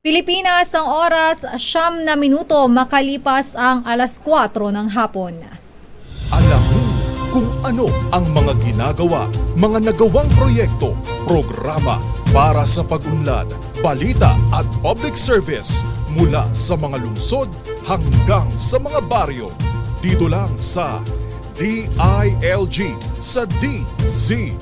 Pilipinas, ang oras 9 makalipas ang alas 4 ng hapon. Alamin kung ano ang mga ginagawa, mga nagawang proyekto, programa para sa pag-unlad, balita at public service mula sa mga lungsod hanggang sa mga baryo. Dito lang sa DILG sa DZRH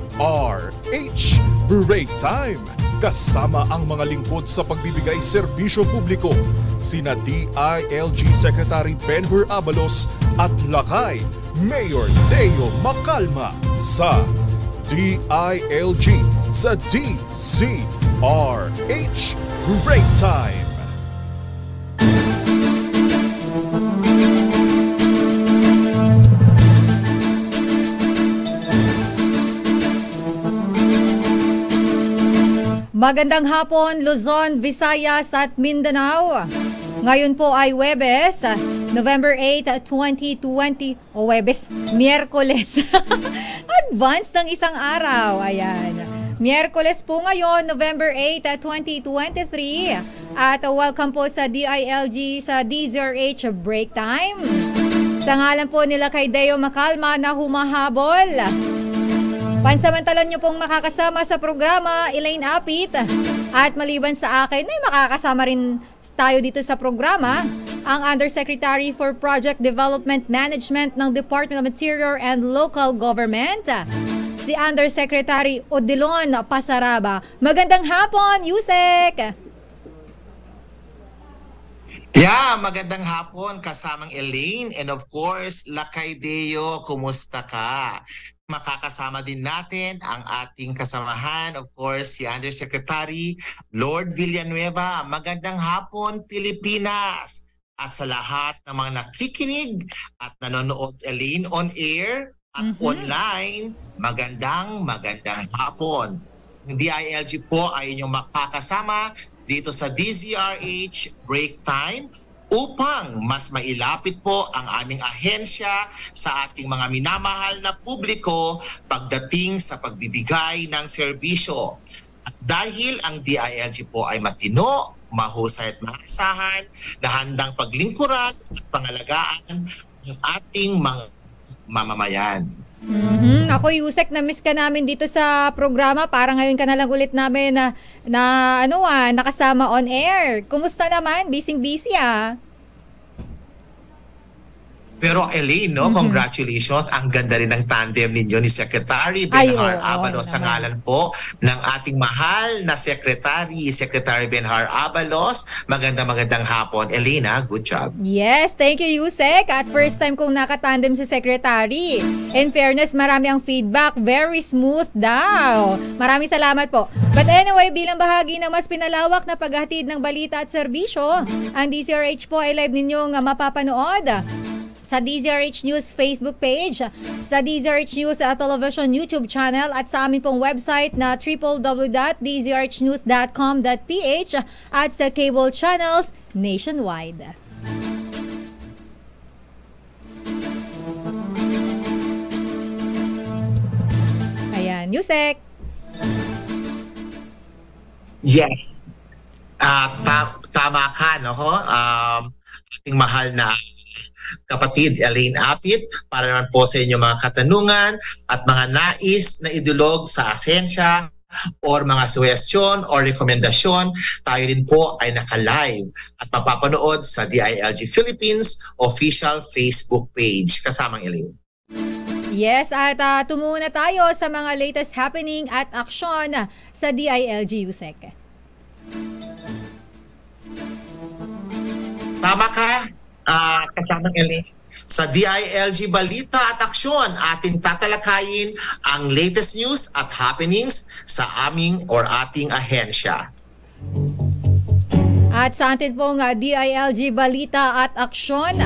Break Time. Kasama ang mga lingkod sa pagbibigay serbisyo publiko, sina DILG Secretary Benhur Abalos at Lakay Mayor Deo Macalma sa DILG sa DZRH Break Time. Magandang hapon, Luzon, Visayas at Mindanao. Ngayon po ay Huwebes, November 8, 2020. O Huwebes, Miyerkules. Advance ng isang araw. Ayan. Miyerkules po ngayon, November 8, 2023. At welcome po sa DILG sa DZRH Break Time. Sa ngalan po nila kay Deo Macalma na humahabol. Pansamantalan nyo pong makakasama sa programa, Elaine Apit. At maliban sa akin, ay makakasama rin tayo dito sa programa, ang Undersecretary for Project Development Management ng Department of Interior and Local Government, si Undersecretary Odilon Pasaraba. Magandang hapon, Yusek! Yeah, magandang hapon kasamang Elaine and of course, Lakay Deo, kumusta ka? Makakasama din natin ang ating kasamahan, of course, si Undersecretary Lord Villanueva. Magandang hapon, Pilipinas! At sa lahat ng mga nakikinig at nanonood, Elaine, on air at online, magandang hapon. Ang DILG po ay inyong makakasama dito sa DZRH Break Time upang mas mailapit po ang aming ahensya sa ating mga minamahal na publiko pagdating sa pagbibigay ng serbisyo. At dahil ang DILG po ay matino, mahusay at maasahan na handang paglingkuran at pangalagaan ng ating mga mamamayan. Ako, Yusek, na-miss ka namin dito sa programa. Para ngayon ka na lang ulit namin nakasama on air. Kumusta naman? Busy-busy Pero Elaine, congratulations. Ang ganda rin ng tandem ninyo ni Secretary Benhar Abalos sa ngalan po ng ating mahal na Secretary Benhar Abalos. Magandang hapon. Elaine, good job. Yes, thank you, Yusek. At first time kong nakatandem si Secretary. In fairness, marami ang feedback. Very smooth daw. Maraming salamat po. But anyway, bilang bahagi ng mas pinalawak na paghatid ng balita at serbisyo, ang DZRH po ay live ninyong mapapanood sa DZRH News Facebook page, sa DZRH News Television YouTube channel at sa amin pong website na www.dzrhnews.com.ph at sa cable channels nationwide. Ayan, Yusek. Yes. Tama ka, no? Ating mahal na kapatid Elaine Apit, para naman po sa inyo mga katanungan at mga nais na idulog sa asensya or mga suggestion or rekomendasyon, tayo din po ay naka-live at mapapanood sa DILG Philippines official Facebook page. Kasamang Elaine. Yes, at tumungo na tayo sa mga latest happening at aksyon sa DILG, Yusek. Tama ka, kasamang Elaine. Sa DILG Balita at Aksyon, ating tatalakayin ang latest news at happenings sa aming or ating ahensya. At sa atin pong DILG Balita at Aksyon,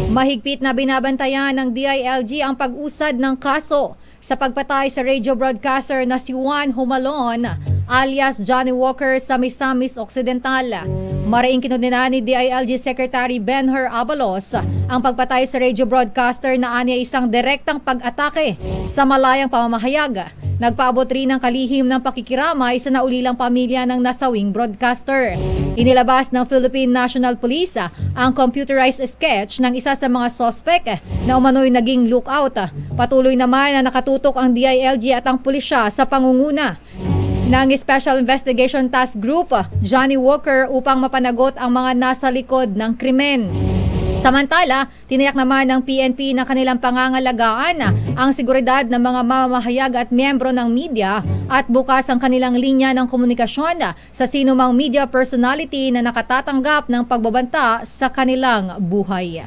mahigpit na binabantayan ng DILG ang pag-usad ng kaso sa pagpatay sa radio broadcaster na si Juan Humalon alias Johnny Walker sa Misamis Occidental. Mariing kinundina ni DILG Secretary Benher Abalos ang pagpatay sa radio broadcaster na anya isang direktang pag-atake sa malayang pamamahayag. Nagpaabot rin ng kalihim ng pakikiramay sa naulilang pamilya ng nasawing broadcaster. Inilabas ng Philippine National Police ang computerized sketch ng isa sa mga sospek na umano'y naging lookout. Patuloy naman na nakatutok ang DILG at ang pulisya sa pangunguna ng Special Investigation Task Group, Johnny Walker, upang mapanagot ang mga nasa likod ng krimen. Samantala, tiniyak naman ng PNP na kanilang pangangalagaan ang seguridad ng mga mamamahayag at miyembro ng media at bukas ang kanilang linya ng komunikasyon sa sinumang media personality na nakatatanggap ng pagbabanta sa kanilang buhay.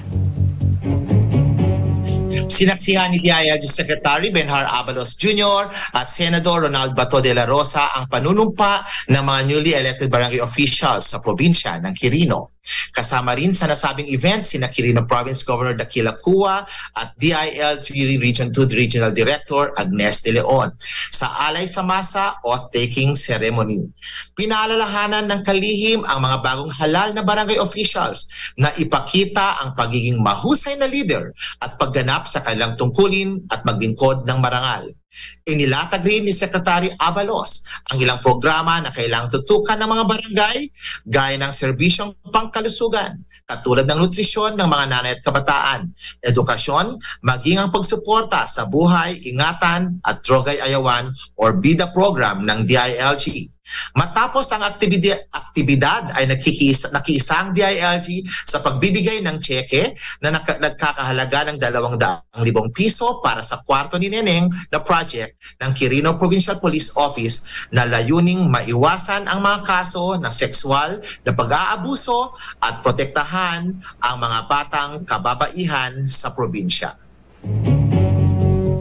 Sinaksihan ni DILG Secretary Benhar Abalos Jr. at Senador Ronald Bato de la Rosa ang panunumpa ng mga newly elected barangay officials sa probinsya ng Quirino. Kasama rin sa nasabing event sina Quirino Province Governor Daquila Cua at DILG Region 2 Regional Director Agnes De Leon sa alay sa masa oath-taking ceremony. Pinaalalahanan ng kalihim ang mga bagong halal na barangay officials na ipakita ang pagiging mahusay na leader at pagganap sa kanilang tungkulin at maglingkod ng marangal. Inilatag rin ni Secretary Abalos ang ilang programa na kailangang tutukan ng mga barangay gaya ng serbisyong pangkalusugan, katulad ng nutrisyon ng mga nanay at kabataan, edukasyon, maging ang pagsuporta sa buhay, ingatan at drogay ayawan or BIDA program ng DILG. Matapos ang aktibidad ay nakiisa ang DILG sa pagbibigay ng tseke na nagkakahalaga ng 200,000 piso para sa kwarto ni Neneng na project ng Quirino Provincial Police Office na layuning maiwasan ang mga kaso ng sexual na pag-aabuso at protektahan ang mga batang kababaihan sa probinsya.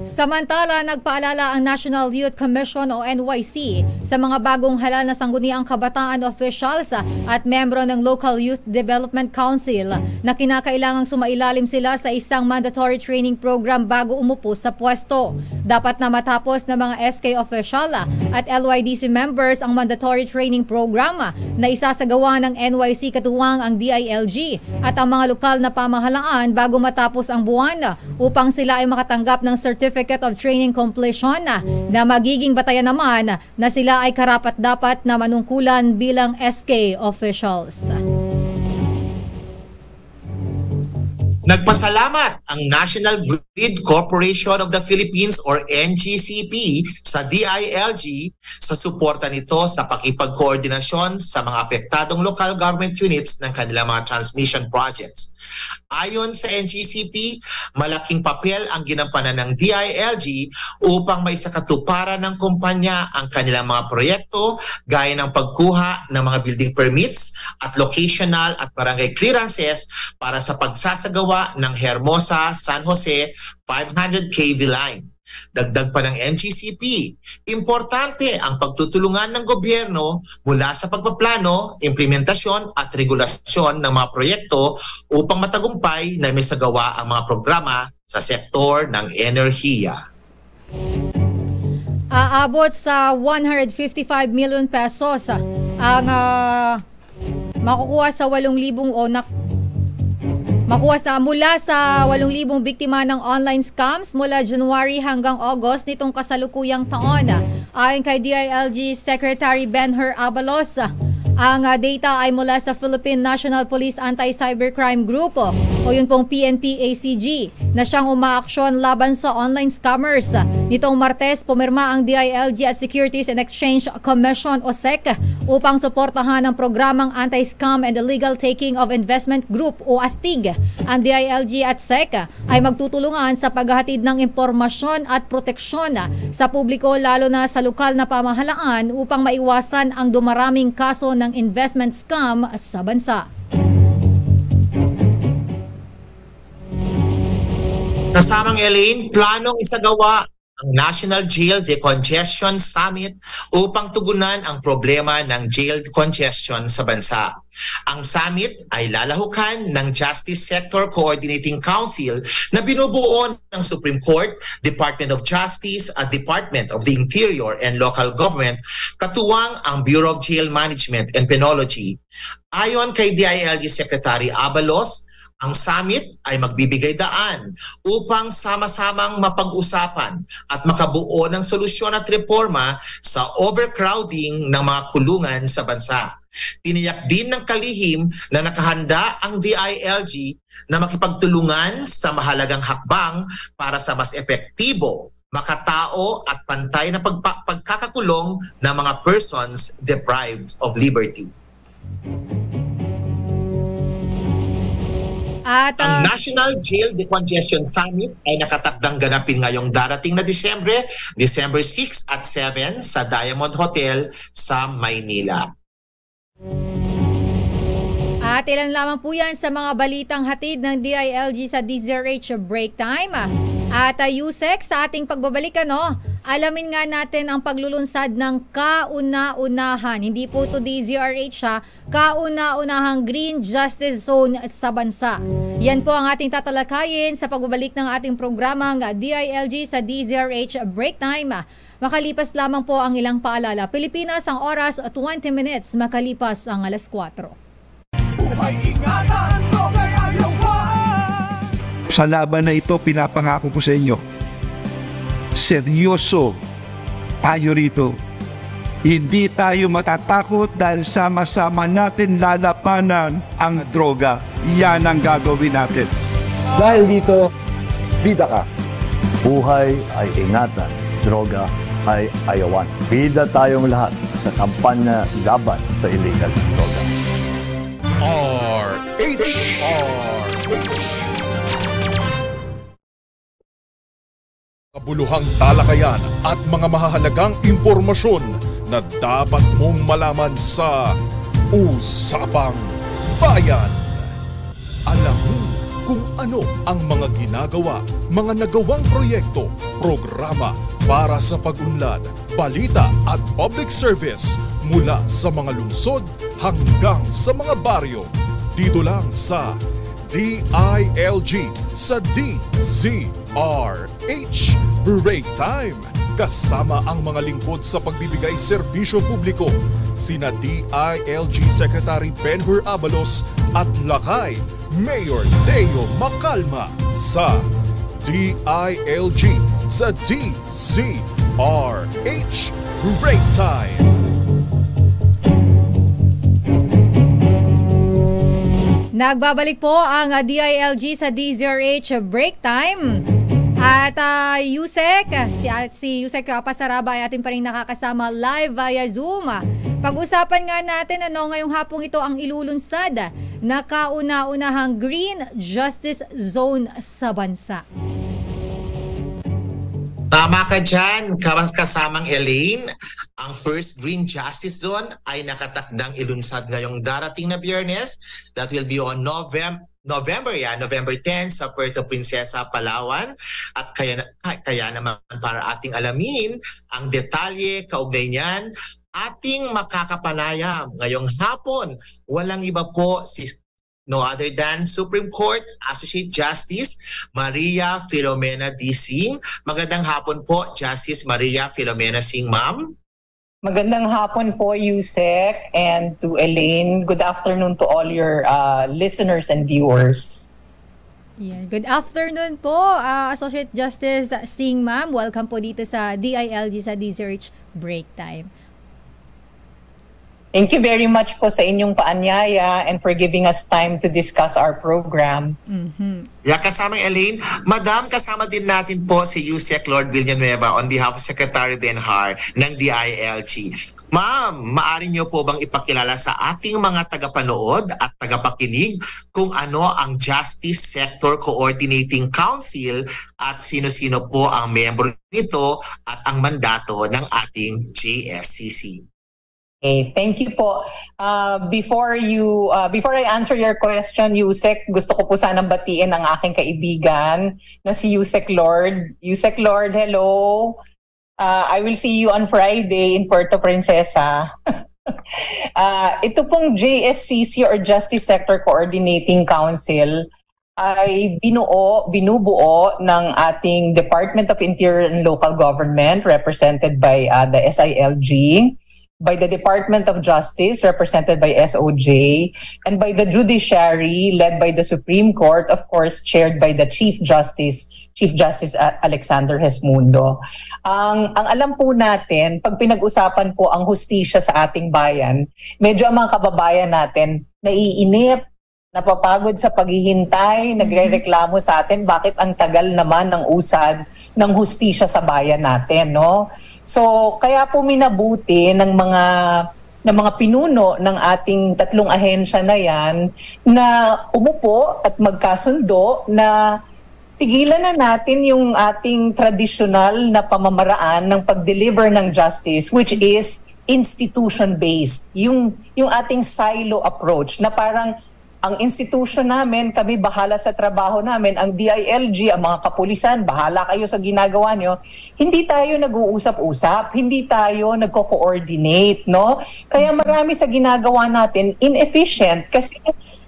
Samantala, nagpaalala ang National Youth Commission o NYC sa mga bagong halal na sangguniang kabataan officials at membro ng Local Youth Development Council na kinakailangang sumailalim sila sa isang mandatory training program bago umupo sa pwesto. Dapat na matapos ng mga SK official at LYDC members ang mandatory training program na isasagawa ng NYC katuwang ang DILG at ang mga lokal na pamahalaan bago matapos ang buwan upang sila ay makatanggap ng Certificate of Training Completion na magiging batayan naman na sila ay karapat-dapat na manungkulan bilang SK officials. Nagpasalamat ang National Grid Corporation of the Philippines or NGCP sa DILG sa suporta nito sa pakipagkoordinasyon sa mga apektadong local government units ng kanilang mga transmission projects. Ayon sa NGCP, malaking papel ang ginampanan ng DILG upang may sakatuparan ng kumpanya ang kanilang mga proyekto gaya ng pagkuha ng mga building permits at locational at barangay clearances para sa pagsasagawa ng Hermosa San Jose 500 kV line. Dagdag pa ng NGCP, importante ang pagtutulungan ng gobyerno mula sa pagpaplano, implementasyon at regulasyon ng mga proyekto upang matagumpay na may sagawa ang mga programa sa sektor ng enerhiya. Aabot sa 155 million pesos ang makukuha sa 8,000 o mula sa 8,000 biktima ng online scams mula January hanggang August nitong kasalukuyang taon. Ayon kay DILG Secretary Benher Abalos, ang data ay mula sa Philippine National Police Anti-Cybercrime Group o yun pong PNP-ACG na siyang umaaksyon laban sa online scammers. Nitong Martes, pumirma ang DILG at Securities and Exchange Commission o SEC upang suportahan ang programang Anti-Scam and Illegal Taking of Investment Group o ASTIG. Ang DILG at SEC ay magtutulungan sa paghahatid ng impormasyon at proteksyon sa publiko lalo na sa lokal na pamahalaan upang maiwasan ang dumaraming kaso ng investment scam sa bansa. Kasamang Elaine, planong isagawa ang National Jail Decongestion Summit upang tugunan ang problema ng jail congestion sa bansa. Ang summit ay lalahukan ng Justice Sector Coordinating Council na binubuo ng Supreme Court, Department of Justice at Department of the Interior and Local Government, katuwang ang Bureau of Jail Management and Penology. Ayon kay DILG Secretary Abalos, ang summit ay magbibigay daan upang sama-samang mapag-usapan at makabuo ng solusyon at reforma sa overcrowding ng mga kulungan sa bansa. Tiniyak din ng kalihim na nakahanda ang DILG na makipagtulungan sa mahalagang hakbang para sa mas epektibo, makatao at pantay na pagkakakulong ng mga persons deprived of liberty. Ang National Jail Decongestion Summit ay nakatakdang ganapin ngayong darating na Disyembre 6 at 7 sa Diamond Hotel sa Maynila. At ilan lamang po yan sa mga balitang hatid ng DILG sa DZRH Break Time. At Yusek, sa ating pagbabalik, alamin nga natin ang paglulunsad ng kauna-unahan. Hindi po to DZRH kauna-unahang Green Justice Zone sa bansa. Yan po ang ating tatalakayin sa pagbabalik ng ating programang DILG sa DZRH Break Time. Makalipas lamang po ang ilang paalala. Pilipinas, ang oras 20 minutes makalipas ang alas 4. Sa laban na ito, pinapangako ko sa inyo, seryoso tayo rito. Hindi tayo matatakot dahil sama-sama natin lalapanan ang droga. Yan ang gagawin natin. Dahil dito, bida ka. Buhay ay ingatan, droga ay ayawan. Bida tayong lahat sa kampanya laban sa illegal droga. RH kabuluhang talakayan at mga mahahalagang impormasyon na dapat mong malaman sa Usapang Bayan. Alamin kung ano ang mga ginagawa, mga nagawang proyekto, programa para sa pag-unlad, balita at public service mula sa mga lungsod hanggang sa mga baryo. Dito lang sa DILG sa DZRH Break Time. Kasama ang mga lingkod sa pagbibigay serbisyo publiko, sina DILG Secretary Benhur Abalos at Lakay Mayor Deo Macalma sa DILG sa DZRH Break Time. Nagbabalik po ang DILG sa DZRH Break Time. At Yusek, si Yusek Pasaraba ay ating pa rin nakakasama live via Zoom. Pag-usapan nga natin ngayong hapong ito ang ilulunsad na kauna-unahang Green Justice Zone sa bansa. Tama ka dyan, kasamang Elaine. Ang first Green Justice Zone ay nakatakdang ilunsad ngayong darating na Biyernes. That will be on November 10 sa Puerto Princesa, Palawan. At kaya naman para ating alamin ang detalye kaugnay niyan, ating makakapanayam ngayong hapon. Walang iba po si no other than Supreme Court Associate Justice Maria Filomena D. Singh. Magandang hapon po, Justice Maria Filomena Singh, ma'am. Magandang hapon po, Yusek, and to Elaine. Good afternoon to all your listeners and viewers. Yeah. Good afternoon po, Associate Justice Singh, ma'am. Welcome po dito sa DILG sa DZRH Break Time. Thank you very much po sa inyong paanyaya and for giving us time to discuss our program. Yeah, kasamang Elaine. Madam, kasama din natin po si Yusek Lord Villanueva on behalf of Secretary Benhur ng DILG. Ma'am, maaari niyo po bang ipakilala sa ating mga tagapanood at tagapakinig kung ano ang Justice Sector Coordinating Council at sino-sino po ang membro nito at ang mandato ng ating JSCC? Okay, thank you po. Before I answer your question, Yusek, gusto ko po sanang batiin ang aking kaibigan na si Yusek Lord. Yusek Lord, hello. I will see you on Friday in Puerto Princesa. Ito pong JSCC or Justice Sector Coordinating Council ay binubuo ng ating Department of Interior and Local Government represented by the SILG, by the Department of Justice represented by SOJ, and by the Judiciary led by the Supreme Court, of course chaired by the Chief Justice Alexander Hesmundo. Ang alam po natin, pag pinag-usapan po ang hustisya sa ating bayan, medyo ang mga kababayan natin naiinip, napapagod sa paghihintay, nagrereklamo sa atin bakit ang tagal naman ng usad ng hustisya sa bayan natin, no? So kaya po minabuti ng mga pinuno ng ating tatlong ahensya na yan na umupo at magkasundo na tigilan na natin yung ating traditional na pamamaraan ng pag-deliver ng justice, which is institution-based. Yung ating silo approach na parang ang institution namin, kami bahala sa trabaho namin, ang DILG, ang mga kapulisan, bahala kayo sa ginagawa nyo. Hindi tayo nag-uusap-usap, hindi tayo nagko-coordinate, no? Kaya marami sa ginagawa natin inefficient kasi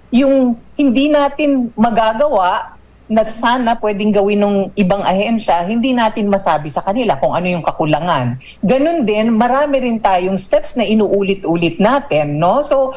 yung hindi natin magagawa na sana pwedeng gawin ng ibang ahensya, hindi natin masabi sa kanila kung ano yung kakulangan. Ganun din, marami rin tayong steps na inuulit-ulit natin, no? So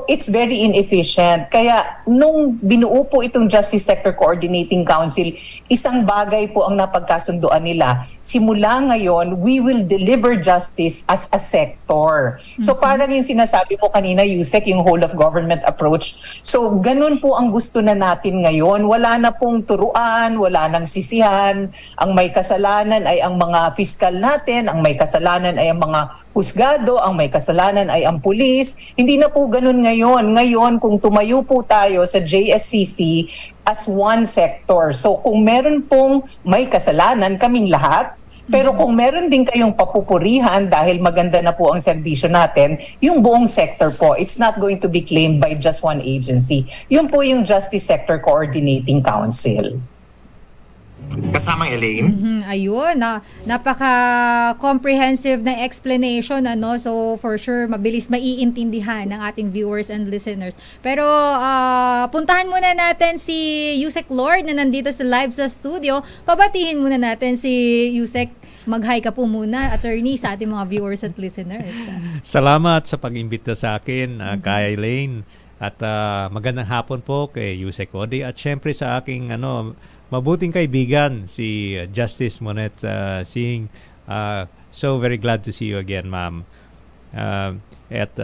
it's very inefficient. Kaya nung binuo po itong Justice Sector Coordinating Council, isang bagay po ang napagkasunduan nila. Simula ngayon, we will deliver justice as a sector. So parang yung sinasabi mo kanina, Yusek, yung whole of government approach. So ganun po ang gusto na natin ngayon. Wala na pong turuan, wala nang sisihan. Ang may kasalanan ay ang mga fiskal natin, ang may kasalanan ay ang mga husgado, ang may kasalanan ay ang pulis. Hindi na po ganun ngayon. Ngayon, kung tumayo po tayo sa JSCC as one sector. So kung meron pong may kasalanan, kaming lahat. Pero kung meron din kayong papupurihan dahil maganda na po ang serbisyo natin, yung buong sector po, it's not going to be claimed by just one agency. Yun po yung Justice Sector Coordinating Council. Kasamang Elaine. Ayun, napaka-comprehensive na explanation, ano? So for sure, mabilis maiintindihan ng ating viewers and listeners. Pero puntahan muna natin si Yusek Lord na nandito sa live sa studio. Pabatihin muna natin si Yusek. Mag-hi ka po muna, attorney, sa ating mga viewers at listeners. Salamat sa pag-imbita sa akin, kay Elaine. At magandang hapon po kay Yusek Odi. At syempre sa aking mabuting kaibigan, si Justice Monet Singh. So very glad to see you again, ma'am. At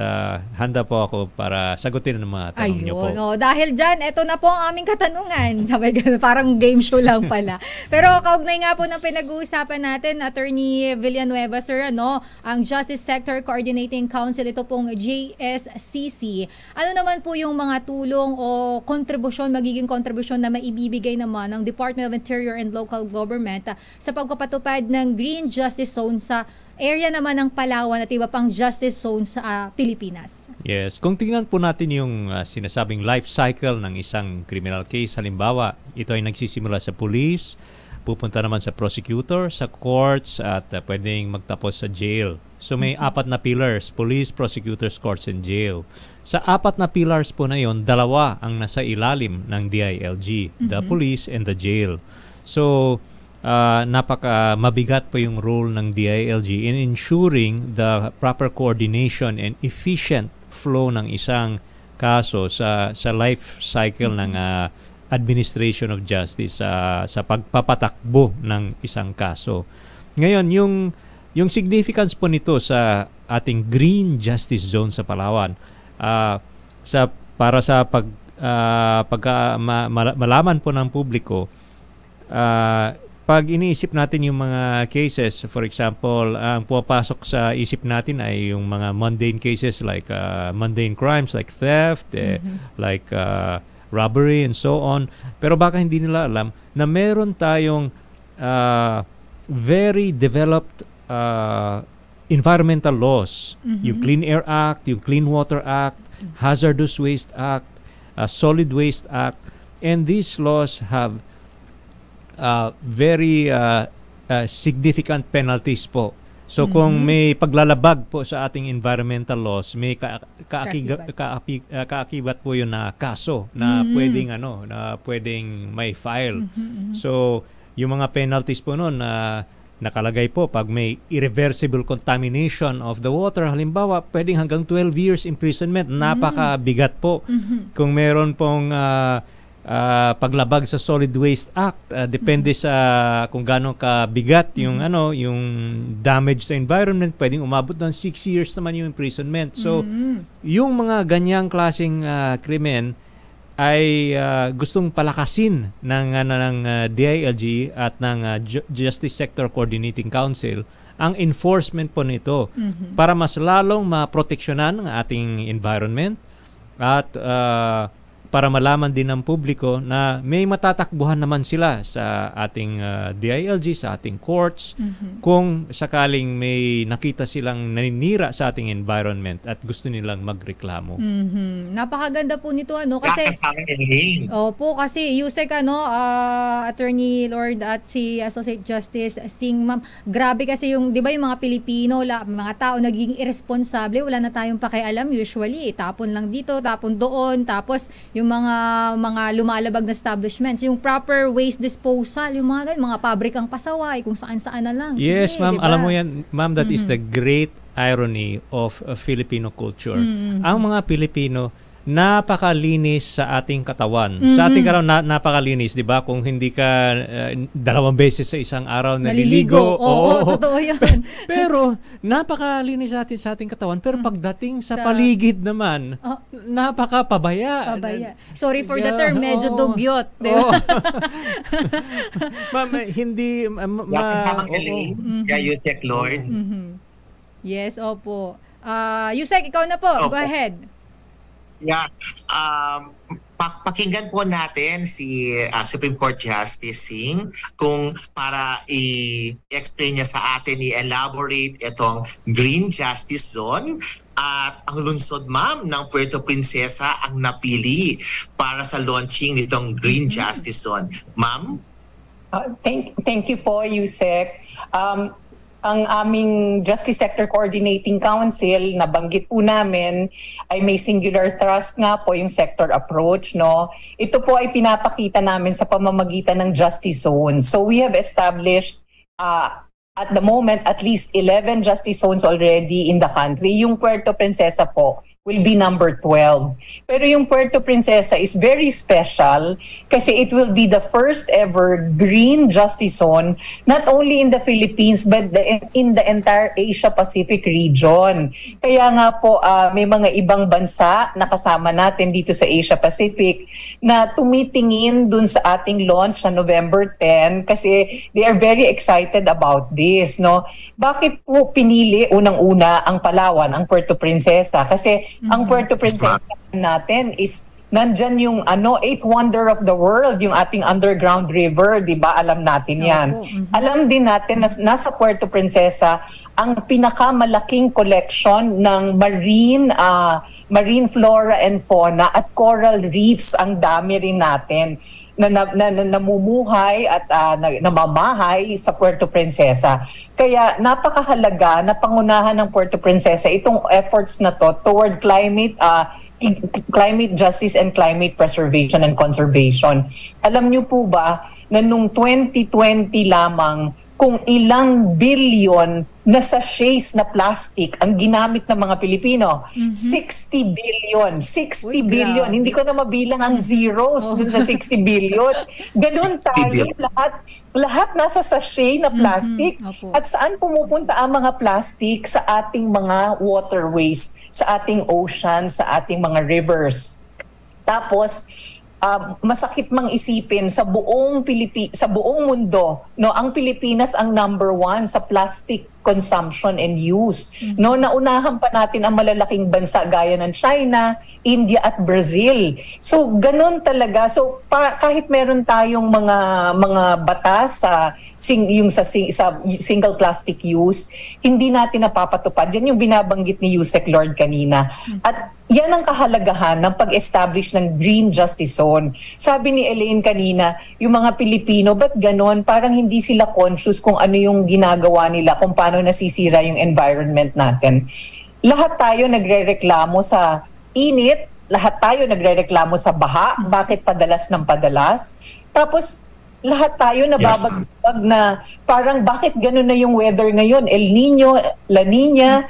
handa po ako para sagutin ang mga tanong niyo po. Ayun, dahil dyan, ito na po ang aming katanungan. Sabay ganun, parang game show lang pala. Pero kaugnay nga po ng pinag-uusapan natin, Attorney Villanueva, sir, ang Justice Sector Coordinating Council, ito pong JSCC. Ano naman po yung mga tulong o magiging kontribusyon na maibibigay naman ng Department of Interior and Local Government sa pagpapatupad ng Green Justice Zone sa area naman ng Palawan at iba pang justice zones sa Pilipinas? Yes, kung tingnan po natin yung sinasabing life cycle ng isang criminal case, halimbawa, ito ay nagsisimula sa police, pupunta naman sa prosecutor, sa courts, at pwedeng magtapos sa jail. So may apat na pillars, police, prosecutors, courts, and jail. Sa apat na pillars po na yon, dalawa ang nasa ilalim ng DILG, the police and the jail. So napaka mabigat po yung role ng DILG in ensuring the proper coordination and efficient flow ng isang kaso sa life cycle ng administration of justice sa pagpapatakbo ng isang kaso. Ngayon, yung significance po nito sa ating Green Justice Zone sa Palawan, para sa malaman po ng publiko, pag iniisip natin yung mga cases, for example, ang pumapasok sa isip natin ay yung mga mundane cases like mundane crimes like theft, like robbery and so on. Pero baka hindi nila alam na meron tayong very developed environmental laws, yung Clean Air Act, yung Clean Water Act, Hazardous Waste Act, Solid Waste Act, and these laws have very significant penalties po. So kung may paglalabag po sa ating environmental laws, may kaakibat po yun na kaso na pwedeng may file. So yung mga penalties po noon nakalagay po pag may irreversible contamination of the water, halimbawa pwedeng hanggang 12 years imprisonment. Napakabigat po. Kung meron pong paglabag sa Solid Waste Act, depende sa kung gaano kabigat yung yung damage sa environment, pwedeng umabot ng 6 years naman yung imprisonment. So yung mga ganyang klaseng krimen ay gustong palakasin ng DILG at ng Justice Sector Coordinating Council ang enforcement po nito para mas lalong maproteksyonan ang ating environment at para malaman din ng publiko na may matatakbuhan naman sila sa ating DILG, sa ating courts, kung sakaling may nakita silang naninira sa ating environment at gusto nilang magreklamo. Napakaganda po nito kasi kasi Yusek Attorney Lord at si Associate Justice Sing, ma'am, grabe kasi yung 'di ba yung mga Pilipino, mga tao naging irresponsible, wala na tayong pakialam usually, tapon lang dito, tapon doon, tapos yung mga lumalabag na establishments, yung proper waste disposal, yung mga pabrikang pasaway, kung saan-saan na lang. Yes, sige, ma'am. diba? Alam mo yan, ma'am, that is the great irony of Filipino culture. Ang mga Pilipino, napakalinis sa ating katawan. Sa ating katawan, napakalinis, di ba? Kung hindi ka 2 beses sa isang araw naliligo. Oo, totoo yan. Pero, napakalinis sa ating katawan. Pero pagdating sa paligid naman, napakapabaya. Sorry for the term, medyo dugyot. Di ba? Ma'am, hindi... Kasamang Yusek Lord. Yes, opo. Yusek, ikaw na po. Go ahead. Yeah. Pakinggan po natin si Supreme Court Justice Sing kung para i-explain niya sa atin, i-elaborate itong Green Justice Zone at ang lungsod, ma'am, ng Puerto Princesa ang napili para sa launching nitong Green Justice Zone. Ma'am? Thank you po, Yusek. Ang aming Justice Sector Coordinating Council, nabanggit po namin, ay may singular thrust nga po yung sector approach. No? Ito po ay pinapakita namin sa pamamagitan ng Justice Zone. So we have established at the moment at least 11 Justice Zones already in the country. Yung Puerto Princesa po will be number 12. Pero yung Puerto Princesa is very special kasi it will be the first ever green Justice Zone not only in the Philippines but in the entire Asia-Pacific region. Kaya nga po may mga ibang bansa na kasama natin dito sa Asia-Pacific na tumitingin dun sa ating launch sa November 10 kasi they are very excited about this. No? Bakit po pinili unang-una ang Palawan, ang Puerto Princesa? Kasi ang Puerto Princesa natin is nandyan yung 8th wonder of the world, yung ating underground river, di ba? Alam natin yan. Alam din natin na nasa Puerto Princesa ang pinakamalaking collection ng marine flora and fauna at coral reefs. Ang dami rin natin na namumuhay at namamahay sa Puerto Princesa. Kaya napakahalaga na pangunahan ng Puerto Princesa itong efforts na to toward climate justice and climate preservation and conservation. Alam niyo po ba na nung 2020 lamang kung ilang billion na sachets na plastic ang ginamit ng mga Pilipino. 60 billion. 60 billion. Hindi ko na mabilang ang zeros dun sa 60 billion. Ganun tayo. Lahat nasa sachet na plastic. At saan pumupunta ang mga plastic? Sa ating mga waterways, sa ating ocean, sa ating mga rivers. Tapos, masakit mang isipin sa buong mundo, no, ang Pilipinas ang number 1 sa plastic consumption and use. No, naunahan pa natin ang malalaking bansa gaya ng China, India at Brazil. So ganun talaga. So kahit meron tayong mga batas sa single plastic use, hindi natin napapatupad. Yan yung binabanggit ni Yusek Lord kanina. At yan ang kahalagahan ng pag-establish ng Green Justice Zone. Sabi ni Elaine kanina, yung mga Pilipino, ba't ganon? Parang hindi sila conscious kung ano yung ginagawa nila, kung paano nasisira yung environment natin. Lahat tayo nagrereklamo sa init, lahat tayo nagrereklamo sa baha, bakit padalas ng padalas. Tapos, lahat tayo nababagbag na parang bakit ganon na yung weather ngayon? El Nino, La Nina,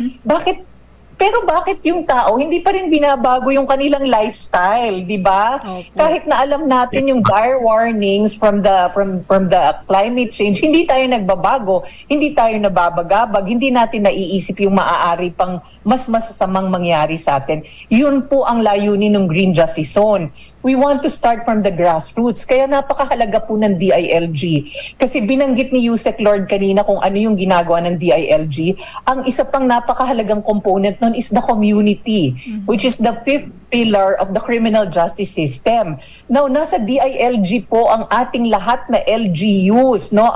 Pero bakit yung tao hindi pa rin binabago yung kanilang lifestyle, 'di ba? Okay. Kahit na alam natin yung dire warnings from the climate change, hindi tayo nagbabago, hindi tayo nababagabag, hindi natin naiisip yung maaari pang mas masasamang mangyari sa atin. Yun po ang layunin ng Green Justice Zone. We want to start from the grassroots. Kaya napakahalaga po ng DILG. Kasi binanggit ni Yusek Lord kanina kung ano yung ginagawa ng DILG. Ang isa pang napakahalagang component nun is the community, which is the fifth pillar of the criminal justice system. Now, nasa DILG po ang ating lahat na LGUs, no?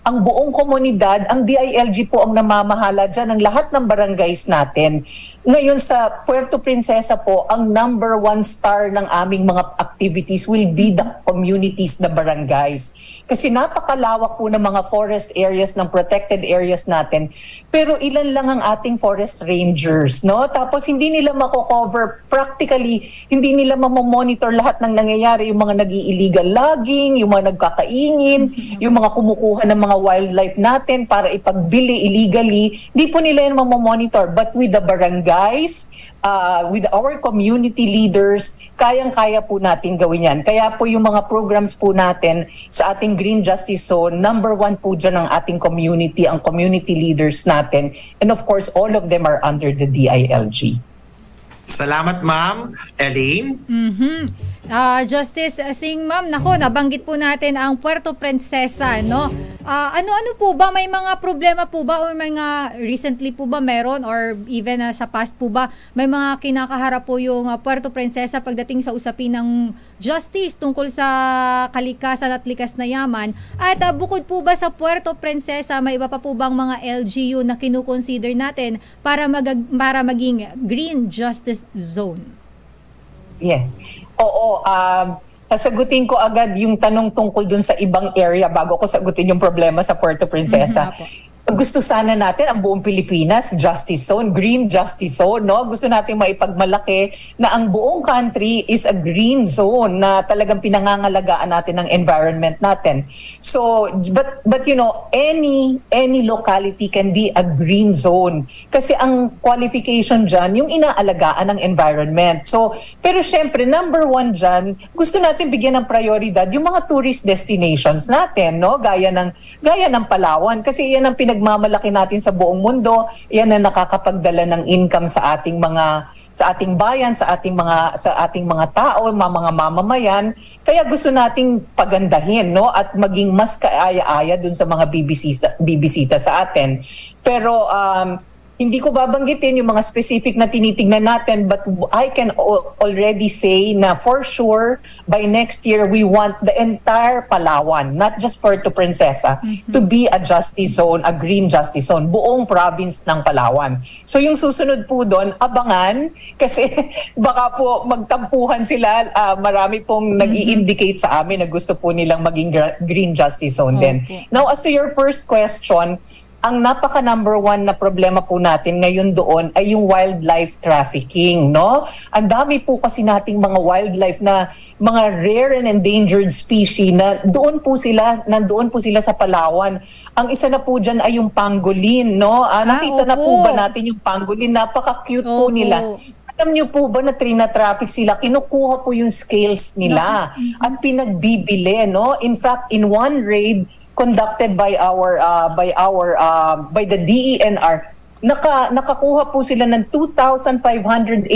Ang buong komunidad, ang DILG po ang namamahala dyan, ang lahat ng barangays natin. Ngayon sa Puerto Princesa po, ang number 1 star ng aming mga activities will be the communities, the barangays. Kasi napakalawak po ng mga forest areas, ng protected areas natin, pero ilan lang ang ating forest rangers, no? Tapos hindi nila mako-cover practically, hindi nila mamomonitor lahat ng nangyayari, yung mga nag-i-illegal logging, yung mga nagkakaingin, yung mga kumukuha ng mga wildlife natin para ipagbili illegally. Hindi po nila yan mamomonitor. But with the barangays, with our community leaders, kayang-kaya po natin gawin yan. Kaya po yung mga programs po natin sa ating Green Justice Zone, number 1 po dyan ang ating community, ang community leaders natin. And of course, all of them are under the DILG. Salamat, Ma'am. Elaine? Justice Singh, Ma'am, nabanggit po natin ang Puerto Princesa, no? Ano-ano po ba? May mga problema po ba? O mga recently po ba meron? Or even sa past po ba? May mga kinakaharap po yung Puerto Princesa pagdating sa usapin ng justice tungkol sa kalikasan at likas na yaman? At bukod po ba sa Puerto Princesa, may iba pa po bang mga LGU na kinukonsider natin para maging Green Justice Zone? Yes. Oo. Sasagutin ko agad yung tanong tungkol dun sa ibang area bago ko sagutin yung problema sa Puerto Princesa. Gusto sana natin ang buong Pilipinas, Justice Zone, Green Justice Zone, no? Gusto natin maipagmalaki na ang buong country is a green zone na talagang pinangangalagaan natin ng environment natin. So, but you know, any locality can be a green zone. Kasi ang qualification dyan, yung inaalagaan ng environment. So, pero syempre, number 1 dyan, gusto natin bigyan ng prioridad yung mga tourist destinations natin, no? Gaya ng Palawan. Kasi yan ang pinagmamalaki natin sa buong mundo, yan ang nakakapagdala ng income sa ating bayan, sa ating mga tao, mga mamamayan. Kaya gusto nating pagandahin, no, at maging mas kaaya-aya dun sa mga bibisita sa atin. Pero hindi ko babanggitin yung mga specific na tinitingnan natin, but I can already say na for sure by next year we want the entire Palawan, not just Puerto Princesa, to be a justice zone, a green justice zone, buong province ng Palawan. So yung susunod po doon, abangan, kasi baka po magtampuhan sila, marami pong nag-i-indicate sa amin na gusto po nilang maging green justice zone din. Now, as to your first question, ang napaka number 1 na problema po natin ngayon doon ay yung wildlife trafficking, no? Ang dami po kasi nating mga wildlife na mga rare and endangered species na nandoon po sila sa Palawan. Ang isa na po dyan ay yung pangolin, no? Nakita na po ba natin yung pangolin? Napaka-cute po nila. Alam niyo po ba na traffic sila? Kinukuha po yung scales nila at pinagbibili, no? In fact, in one raid conducted by the DENR, nakakuha po sila ng 2,588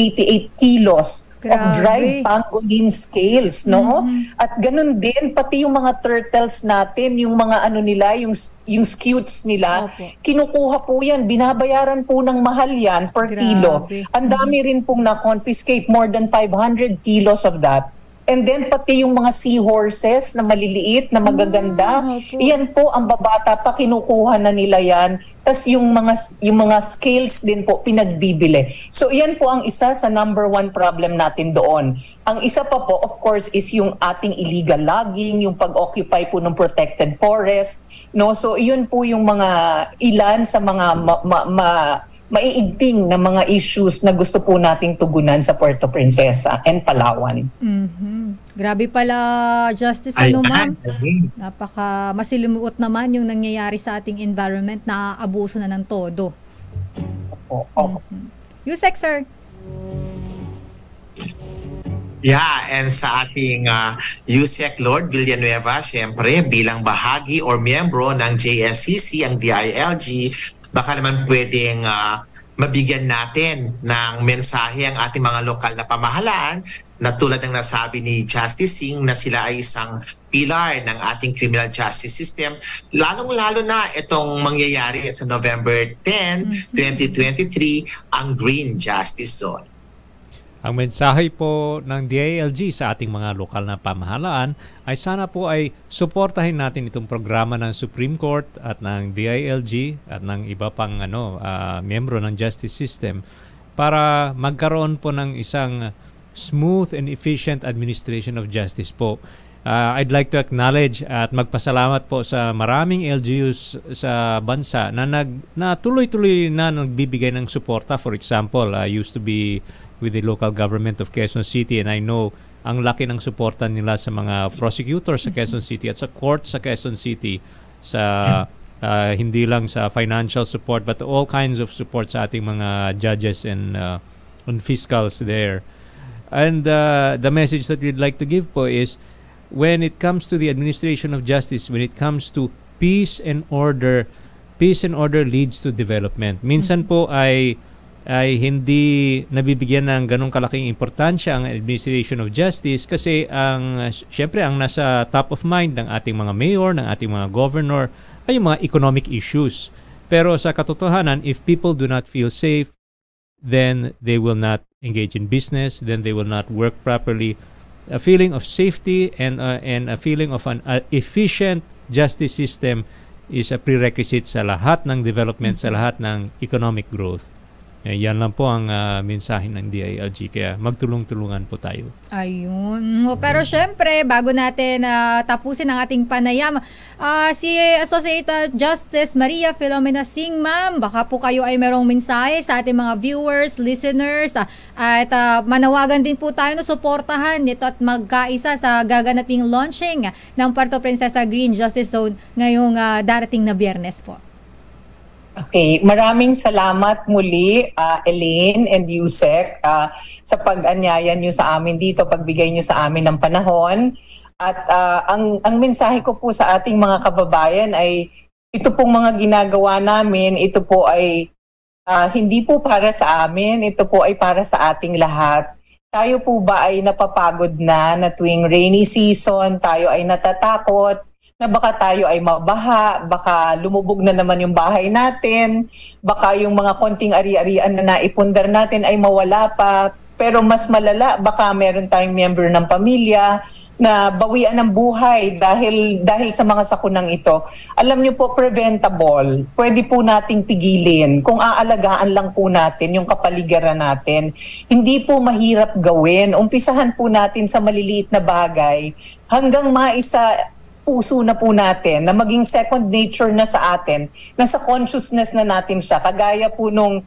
kilos of Grabe. dried pangolin scales, no? At ganun din, pati yung mga turtles natin, yung mga ano nila, yung scutes nila, Opo. kinukuha po yan, binabayaran po ng mahal yan per Grabe. kilo. Ang dami rin pong na-confiscate, more than 500 kilos of that. And then pati yung mga seahorses na maliliit, na magaganda, opo. iyan po ang babata pa, kinukuha na nila yan. Tapos yung mga scales din po pinagbibili. So iyan po ang isa sa number one problem natin doon. Ang isa pa po, of course, is yung ating illegal logging, yung pag-occupy po ng protected forest. No? So iyon po yung mga ilan sa mga maiigting na mga issues na gusto po nating tugunan sa Puerto Princesa and Palawan. Grabe pala, Justice, ma'am? Napaka masilimuot naman yung nangyayari sa ating environment, na abuso na ng todo. Yusek, sir. Yeah, and sa ating USEC Lord Villanueva, syempre bilang bahagi or miyembro ng JSCC, ang DILG, baka naman pwedeng mabigyan natin ng mensahe ang ating mga lokal na pamahalaan na tulad ng nasabi ni Justice Singh na sila ay isang pilar ng ating criminal justice system, lalong-lalo na itong mangyayari sa November 10, 2023, ang Green Justice Zone. Ang mensahe po ng DILG sa ating mga lokal na pamahalaan ay sana po ay suportahin natin itong programa ng Supreme Court at ng DILG at ng iba pang miyembro ng justice system para magkaroon po ng isang smooth and efficient administration of justice po. I'd like to acknowledge at magpasalamat po sa maraming LGUs sa bansa na tuloy-tuloy na nagbibigay ng suporta. For example, I used to be with the local government of Quezon City, and I know ang laki ng suporta nila sa mga prosecutors sa Quezon City at sa court sa Quezon City, sa hindi lang sa financial support but all kinds of support sa ating mga judges and fiscals there. And the message that we'd like to give po is, when it comes to the administration of justice, when it comes to peace and order leads to development. Minsan po ay hindi nabibigyan ng ganong kalaking importansya ang administration of justice kasi syempre ang nasa top of mind ng ating mga mayor, ng ating mga governor ay yung mga economic issues. Pero sa katotohanan, if people do not feel safe, then they will not engage in business, then they will not work properly. A feeling of safety and a feeling of an efficient justice system is a prerequisite sa lahat ng development, sa lahat ng economic growth. Yan lang po ang mensahe ng DILG, kaya magtulong-tulungan po tayo. Ayun. Pero syempre, bago natin tapusin ang ating panayam, si Associate Justice Maria Filomena Singh, ma'am, baka po kayo ay merong mensahe sa ating mga viewers, listeners, at manawagan din po tayo na suportahan nito at magkaisa sa gaganaping launching ng Puerto Princesa Green Justice Zone ngayong darating na Biyernes po. Okay, maraming salamat muli, Elaine and Yusek, sa pag-anyaya nyo sa amin dito, pagbigay nyo sa amin ng panahon. At ang mensahe ko po sa ating mga kababayan ay ito pong mga ginagawa namin, ito po ay hindi po para sa amin, ito po ay para sa ating lahat. Tayo po ba ay napapagod na tuwing rainy season, tayo ay natatakot na baka tayo ay mabaha, baka lumubog na naman yung bahay natin, baka yung mga konting ari-arian na naipundar natin ay mawala pa. Pero mas malala, baka meron tayong member ng pamilya na bawian ng buhay dahil sa mga sakunang ito. Alam niyo po, preventable. Pwede po nating tigilin kung aalagaan lang po natin yung kapaligiran natin. Hindi po mahirap gawin. Umpisahan po natin sa maliliit na bagay hanggang puso na po natin, na maging second nature na sa atin, nasa consciousness na natin siya. Kagaya po nung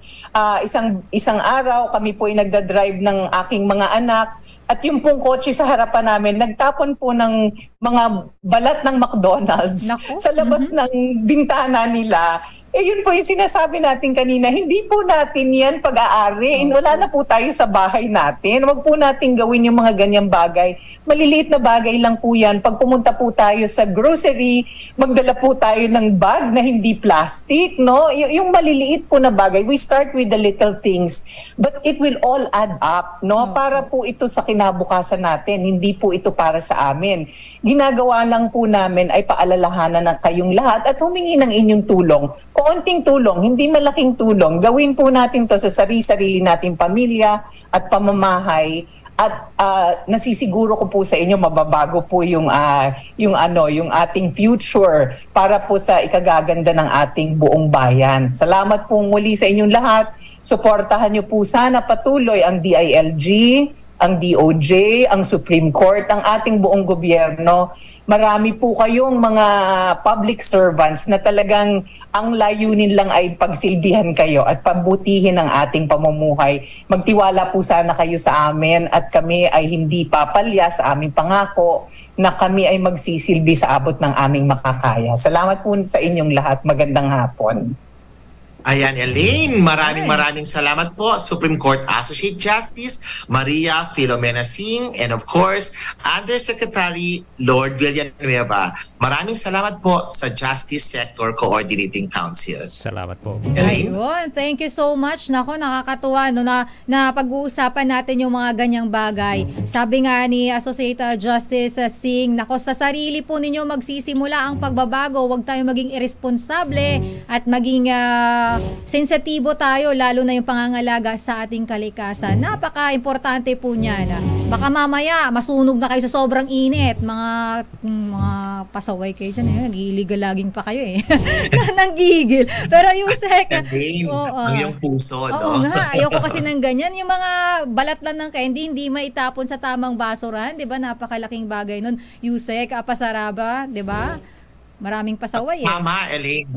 isang araw, kami po ay nagdadrive ng aking mga anak at yung pong kotse sa harapan namin, nagtapon po ng mga balat ng McDonald's sa labas ng bintana nila. Yun po yung sinasabi natin kanina, hindi po natin yan pag-aari. Wala na po tayo sa bahay natin. Huwag po natin gawin yung mga ganyang bagay. Maliliit na bagay lang po yan. Pag pumunta po tayo sa grocery, magdala po tayo ng bag na hindi plastic, no? Yung maliliit po na bagay, we start with the little things, but it will all add up, no? Para po ito sa kinabukasan natin, hindi po ito para sa amin. Ginagawa lang po namin ay paalalahanan ng kayong lahat at humingi ng inyong tulong. Konting tulong, hindi malaking tulong. Gawin po natin to sa sarili-sarili nating pamilya at pamamahay. At nasisiguro ko po sa inyo mababago po yung ating future para po sa ikagaganda ng ating buong bayan. Salamat po muli sa inyong lahat. Suportahan niyo po sana patuloy ang DILG, ang DOJ, ang Supreme Court, ang ating buong gobyerno. Marami po kayong mga public servants na talagang ang layunin lang ay pagsilbihan kayo at pabutihin ang ating pamumuhay. Magtiwala po sana kayo sa amin at kami ay hindi papalya sa aming pangako na kami ay magsisilbi sa abot ng aming makakaya. Salamat po sa inyong lahat. Magandang hapon. Ayan, Elaine, maraming salamat po, Supreme Court Associate Justice Maria Filomena Singh, and of course, Undersecretary Lord Villanueva. Maraming salamat po sa Justice Sector Coordinating Council. Salamat po. Elaine? Ayun, thank you so much. Nako, nakakatuwa no, na pag-uusapan natin yung mga ganyang bagay. Sabi nga ni Associate Justice Singh, nako, sa sarili po ninyo magsisimula ang pagbabago. Huwag tayong maging irresponsable at maging sensitibo tayo, lalo na yung pangangalaga sa ating kalikasan. Napaka-importante po niyan. Baka mamaya masunog na kayo sa sobrang init. Mga pasaway kayo dyan. Nag-iiligal laging pa kayo eh. Nanggigil. Pero yung ang iyong puso, no? Oo nga, ayoko kasi ng ganyan. Yung mga balat lang ng candy, hindi maitapon sa tamang basuran. Diba? Napakalaking bagay nun. Yusek, Pasaraba, diba? Maraming pasaway eh. Tama, Elaine.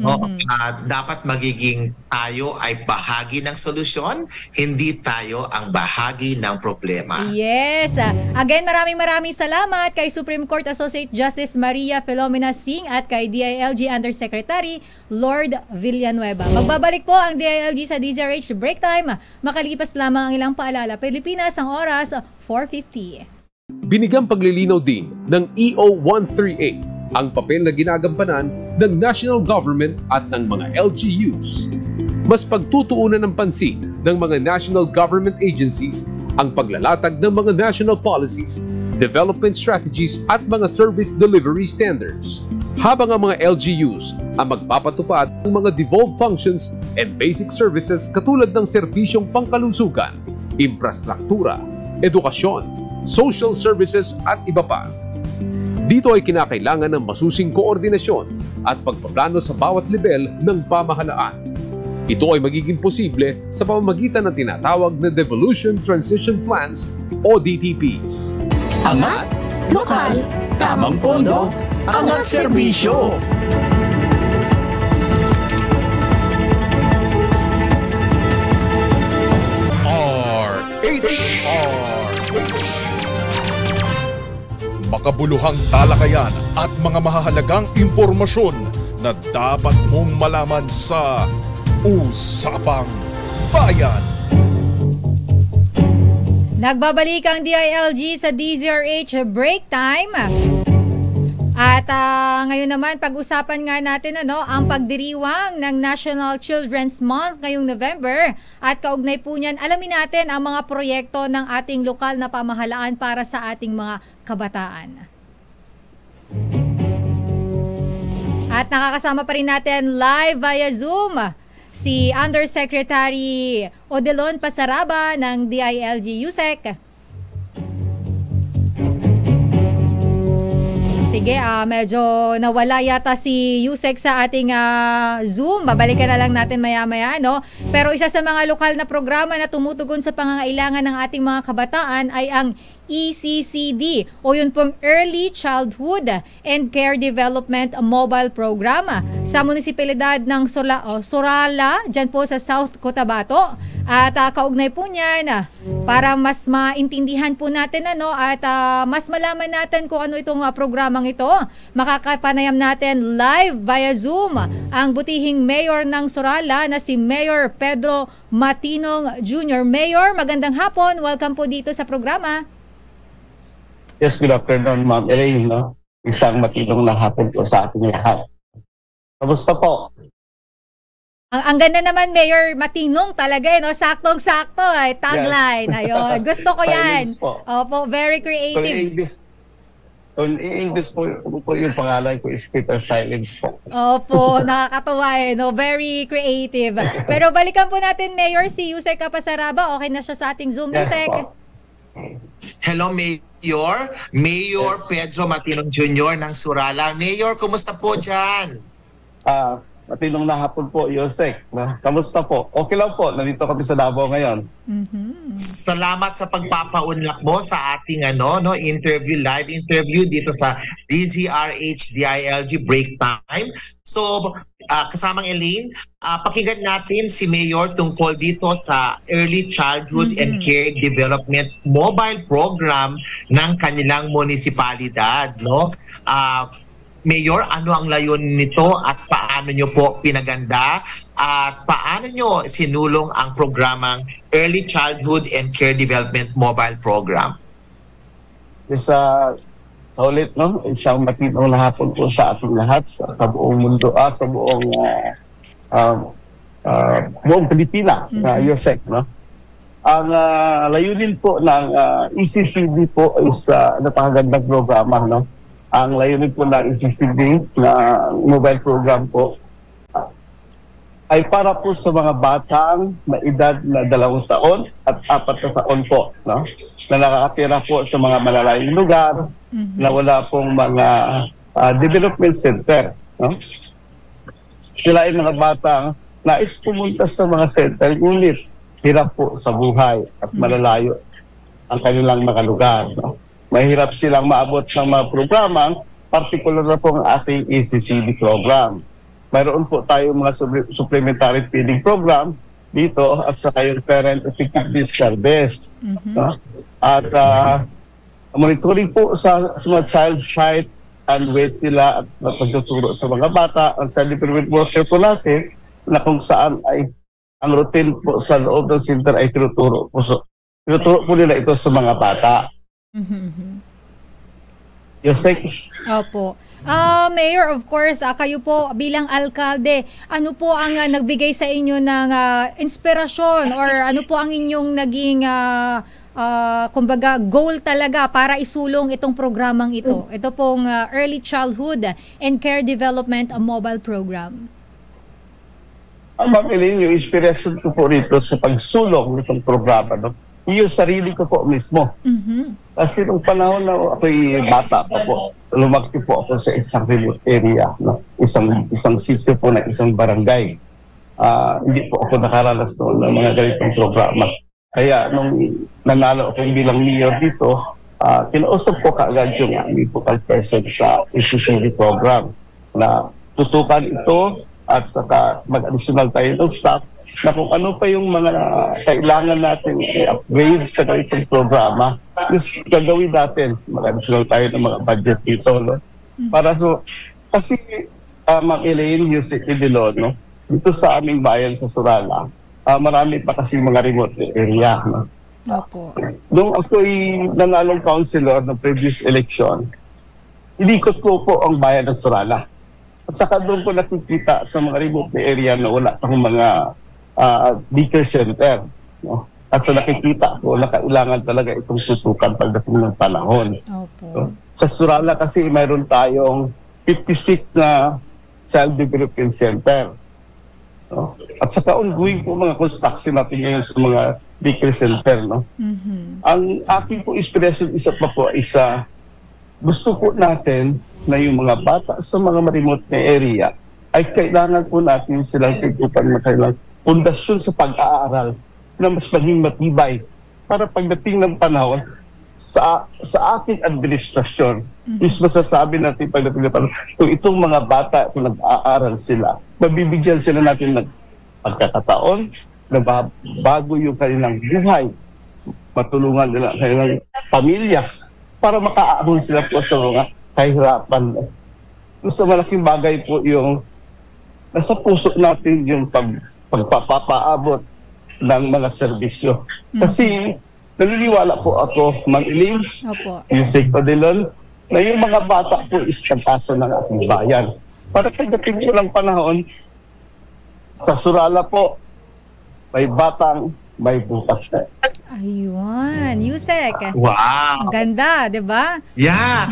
Dapat magiging tayo ay bahagi ng solusyon, hindi tayo ang bahagi ng problema. Yes. Again, maraming salamat kay Supreme Court Associate Justice Maria Filomena Singh at kay DILG Undersecretary Lord Villanueva. Magbabalik po ang DILG sa DZRH Break Time. Makalipas lamang ang ilang paalala. Pilipinas, ang oras 4:50. Binigyang paglilinaw din ng EO 138 ang papel na ginagampanan ng national government at ng mga LGUs. Mas pagtutuunan ng pansin ng mga national government agencies ang paglalatag ng mga national policies, development strategies at mga service delivery standards. Habang ang mga LGUs ang magpapatupad ng mga devolved functions and basic services katulad ng serbisyong pangkalusugan, infrastruktura, edukasyon, social services at iba pa. Dito ay kinakailangan ng masusing koordinasyon at pagpaplano sa bawat level ng pamahalaan. Ito ay magiging posible sa pamamagitan ng tinatawag na Devolution Transition Plans o DTPs. Angat, lokal, tamang pondo, angat serbisyo. Makabuluhang talakayan at mga mahahalagang impormasyon na dapat mong malaman sa Usapang Bayan. Nagbabalik ang DILG sa DZRH Break Time. At ngayon naman, pag-usapan nga natin ang pagdiriwang ng National Children's Month ngayong November. At kaugnay po niyan, alamin natin ang mga proyekto ng ating lokal na pamahalaan para sa ating mga kabataan. At nakakasama pa rin natin live via Zoom si Undersecretary Odelon Pasaraba ng DILG USEC. Sige, medyo nawala yata si Yusek sa ating Zoom. Babalikan na lang natin maya-maya, no? Pero isa sa mga lokal na programa na tumutugon sa pangangailangan ng ating mga kabataan ay ang ECCD o yun pong Early Childhood and Care Development Mobile Program sa munisipalidad ng Sorala, dyan po sa South Cotabato. At kaugnay po niyan, para mas maintindihan po natin at mas malaman natin kung ano itong programang ito, makakapanayam natin live via Zoom ang butihing Mayor ng Surala na si Mayor Pedro Matinong Jr. Mayor, magandang hapon. Welcome po dito sa programa. Yes, good afternoon, Ma'am Elaine. Isang matinong na hapon po sa ating lahat. Kamusta po? Ang ganda naman, Mayor Matinong talaga, saktong-sakto, tagline. Yes. Ayun, gusto ko yan. Opo, very creative. In-English po yung pangalan ko is Peter Silence po. Opo, nakakatuwa very creative. Pero balikan po natin, Mayor, si Yusek Kapasaraba. Okay na siya sa ating Zoom, yes, Yusek. Po. Hello, Mayor Pedro Matinong Jr. ng Surala. Mayor, kumusta po dyan? Matinong na hapon po, Yusek. Kamusta po? Okay lang po. Nandito kami sa Davao ngayon. Salamat sa pagpapaunlak mo sa ating live interview dito sa DZRH DILG Break Time. So, kasamang Elaine, pakinggan natin si Mayor tungkol dito sa Early Childhood and Care Development Mobile Program ng kanilang munisipalidad, Mayor, ano ang layunin nito at paano nyo po pinaganda at paano nyo sinulong ang programang Early Childhood and Care Development Mobile Program? Yes, ulit, isang matinong na hapon po sa ating lahat, sa buong mundo, sa buong Pilipinas, Yusek, Ang layunin po ng ECCD po is napakagandang programa, Ang layunin po ng ECCD na mobile program po ay para po sa mga batang na edad na 2 taon at 4 na taon po, na nakakatira po sa mga malalayong lugar, na wala pong mga development center. Sila ay mga batang nais pumunta sa mga center, ngunit hirap po sa buhay at malalayo ang kanilang mga lugar. Mahirap silang maabot ng mga programang, particular na po ang ating ECCD program. Mayroon po tayo mga supplementary feeding program dito at saka yung parent effectiveness service. At monitoring po sa mga child height and weight nila at pagtuturo sa mga bata. Ang child development worker po natin na kung saan ay ang routine po sa loob ng center ay tinuturo po nila ito sa mga bata. Yusek. Opo. Mayor, of course, kayo po bilang alkalde, ano po ang nagbigay sa inyo ng inspirasyon or ano po ang inyong naging kumbaga goal talaga para isulong itong programang ito? Ito pong Early Childhood and Care Development Mobile Program. Ma'am Elaine, yung inspiration ko po rito sa pagsulong nitong programa, yung sarili ko po mismo. Kasi nung panahon na ako'y bata pa po, lumaki po ako sa isang remote area, isang sitio po na isang barangay. Hindi po ako nakaranas noon ng mga ganitong programa. Kaya nung nanalo ako bilang mayor dito, kinausap ko kaagad yung aming focal person sa ECCD program na tutukan ito at saka mag-additional tayo ng staff na kung ano pa yung mga kailangan natin i-upgrade sa ganitong programa, is gagawin natin. Mag-additional tayo ng mga budget dito. Para kasi Ma'am Elaine, Yusek Idilo, dito sa aming bayan sa Surala, marami pa kasi mga remote area. Nung ako'y nanalong councilor ng previous election, inikot ko po ang bayan ng Surala. At saka doon ko nakikita sa mga remote area na wala pang mga daycare center. At sa nakikita ko na kailangan talaga itong tutukan pagdating ng panahon. Sa Surala kasi mayroon tayong 56 na child development center. At saka ongoing po mga construction natin ngayon sa mga daycare center. Ang aking po inspiration isa pa po is gusto po natin na yung mga bata sa mga remote na area ay kailangan po natin silang tutukan na kailangan pundasyon sa pag-aaral na mas maging matibay para pagdating ng panahon sa ating administrasyon is masasabi natin pagdating ng panahon kung itong mga bata kung nag-aaral sila, mabibigyan sila natin ng pagkakataon na bago yung kanilang buhay, matulungan nila ang kanilang pamilya para makaahon sila po sa mga kahirapan. Gusto malaking bagay po yung nasa puso natin yung pagpapaabot ng mga serbisyo. Kasi naniniwala po ako, Ma'am Elaine, Yusek Odilon, na yung mga bata po is pag-asa ng ating bayan. Para pagdating po ng panahon, sa Surala po, may batang may bukas na. Ayun, Yusek. Wow. Ang ganda, di ba? Yeah.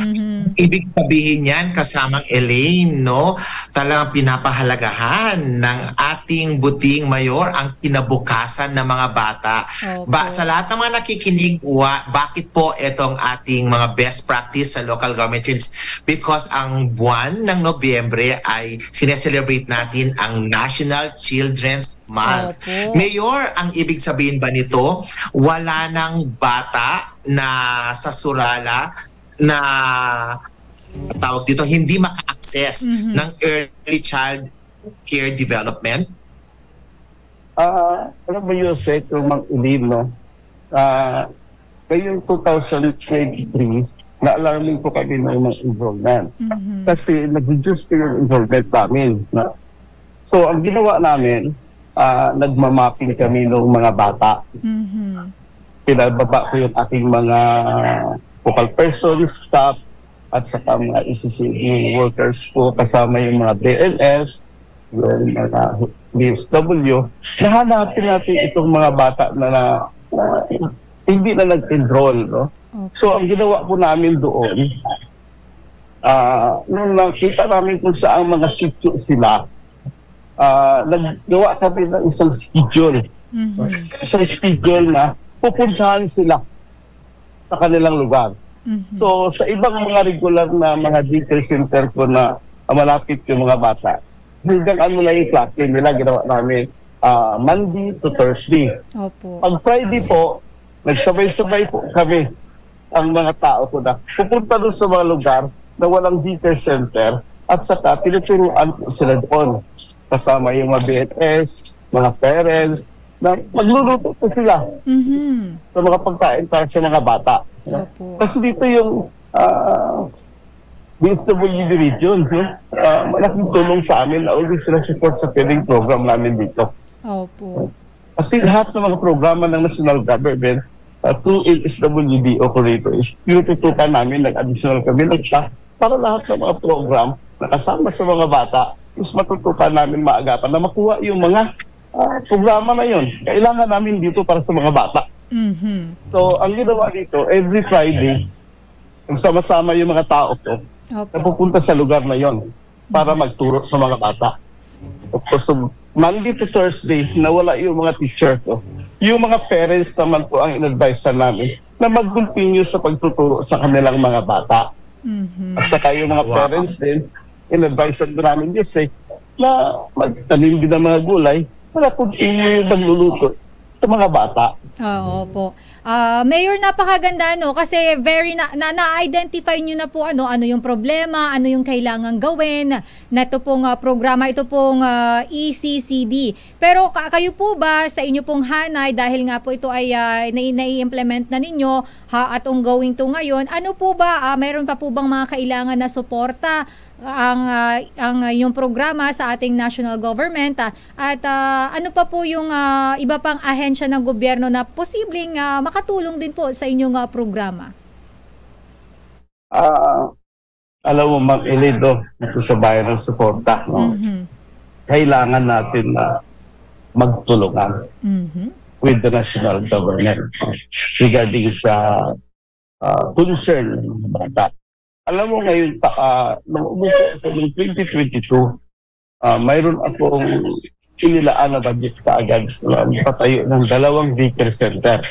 Ibig sabihin yan, kasamang Elaine, no? Talagang pinapahalagahan ng ating buting mayor ang kinabukasan ng mga bata. Sa lahat ng mga nakikinig, bakit po itong ating mga best practice sa local government units? Because ang buwan ng Nobyembre ay sineselebrate natin ang National Children's Month. Mayor, ang ibig sabihin ba nito, wala nang bata na sa Surala na tawag dito hindi maka-access ng early child care development? Alam mo yun, Seth, yung mag-ilim, no? Ngayong 2023, na-alarming po kami ng mga enrollment. Kasi nag-reduce po yung enrollment namin. No? So, ang ginawa namin, nagmamapping kami ng mga bata. Pinababa ko yung ating mga focal persons, staff, at saka mga ECCD workers po, kasama yung mga DNS, yung mga DSW. Nahanapin natin itong mga bata na hindi na nag-enroll. No? So, ang ginawa po namin doon, nung nakita namin kung saan mga sityo sila, naggawa kami ng isang schedule. Isang schedule na pupuntahan sila sa kanilang lugar. So, sa ibang mga regular na mga daycare center ko na malapit yung mga bata, hanggang ano na yung klase nila, ginawa namin Monday to Thursday. Pag Friday po, nagsabay-sabay po kami ang mga tao ko na pupunta doon sa mga lugar na walang daycare center at saka tinuturuan po sila doon. Kasama yung mga BNS, mga parents, na magluluto po sila sa mga pagkain para sa mga bata. Kasi dito yung DSWD region, malaking tulong sa amin na always sila support sa feeding program namin dito. Kasi lahat ng mga programa ng national government through LSWD operators, pinututukan namin ng additional kami ng staff para lahat ng mga program na kasama sa mga bata is matutukan namin maagapan na makuha yung mga programa na yun. Kailangan namin dito para sa mga bata. So, ang ginawa dito, every Friday, sama-sama yung mga tao ko na pupunta sa lugar na yon para magturo sa mga bata. So, Monday to Thursday, nawala yung mga teacher ko. Yung mga parents naman po ang in-advise namin na mag-continue sa pagtuturo sa kanilang mga bata. At saka yung mga parents din, in-advise namin na magtanim din ng mga gulay para continue yung nagluluto sa mga bata. Opo. Mayor, napakaganda no kasi very na-identify niyo na po ano yung problema, ano yung kailangan gawin na ito pong programa, ito pong ECCD. Pero kayo po ba sa inyo pong hanay dahil nga po ito ay nai-implement na ninyo at ongoing to ngayon, ano po ba mayroon pa po bang mga kailangan na suporta ang yung programa sa ating national government at ano pa po yung iba pang ahensya ng gobyerno na posibleng makatulong din po sa inyong programa? Alam mo, Ma'am Elido, ito sa bayan ng suporta. No? Kailangan natin na magtulungan with the national government regarding sa concern ng bata. Alam mo ngayon, nung umupo ako ng 2022, mayroon akong inilaan na budget kaagad sa patayo ng 2 daycare center.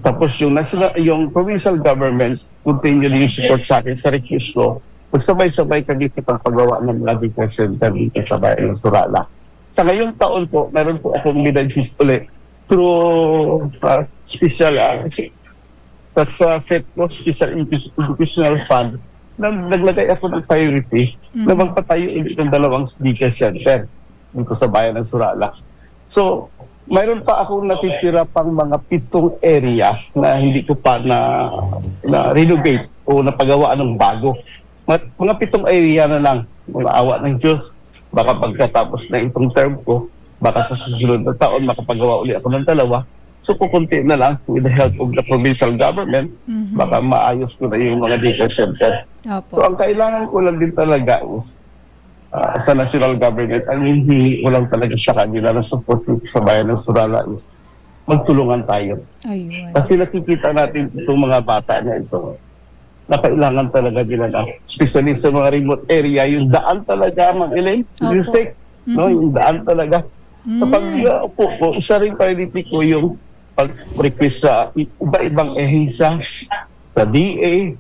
Tapos yung provincial government continue yung support sa akin sa request ko. Magsabay-sabay kami sa pagpagawa ng mga daycare center dito sa bayan ng Surala. Sa ngayong taon po, mayroon po akong binadget ulit through special sa set ko, Special Educational Fund, na naglagay ako ng priority na magpatayo ulit ng 2 daycare center dito sa bayan ng Surala. So, mayroon pa akong natitira pang mga 7 area na hindi ko pa na renovate o napagawa ng bago. Mga 7 area na lang, mga awa ng Diyos, baka pagkatapos na itong term ko, baka sa susunod na taon makapagawa uli ako ng 2. So kukunti na lang with the help of the provincial government, baka maayos ko na yung mga daycare center. So ang kailangan ko lang din talaga is sa national government, ang hindi ko lang talaga sa kanila na support sa bayan ng Surala is magtulungan tayo. Ayun. Kasi nakikita natin itong mga bata na ito na kailangan talaga nila na, especially sa mga remote area, yung daan talaga, Mag-Elaine, no? Yung daan talaga. Kapag isa rin priority ko yung pag-request sa iba-ibang ehisa, sa DA,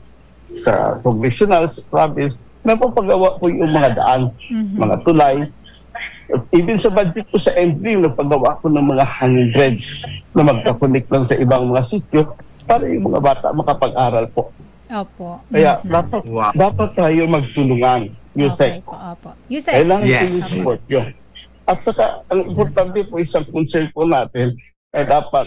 sa congressional, sa province, napapagawa ko yung mga daan, mga tulay. Even sa budget ko sa MD, napagawa ko ng mga hundreds na magkakonect lang sa ibang mga sityo para yung mga bata makapag-aral po. Opo. Kaya dapat tayo magtulungan. Okay po, opo. Kailangan yung support yun. At saka, ang importante po, isang concern po natin, ay dapat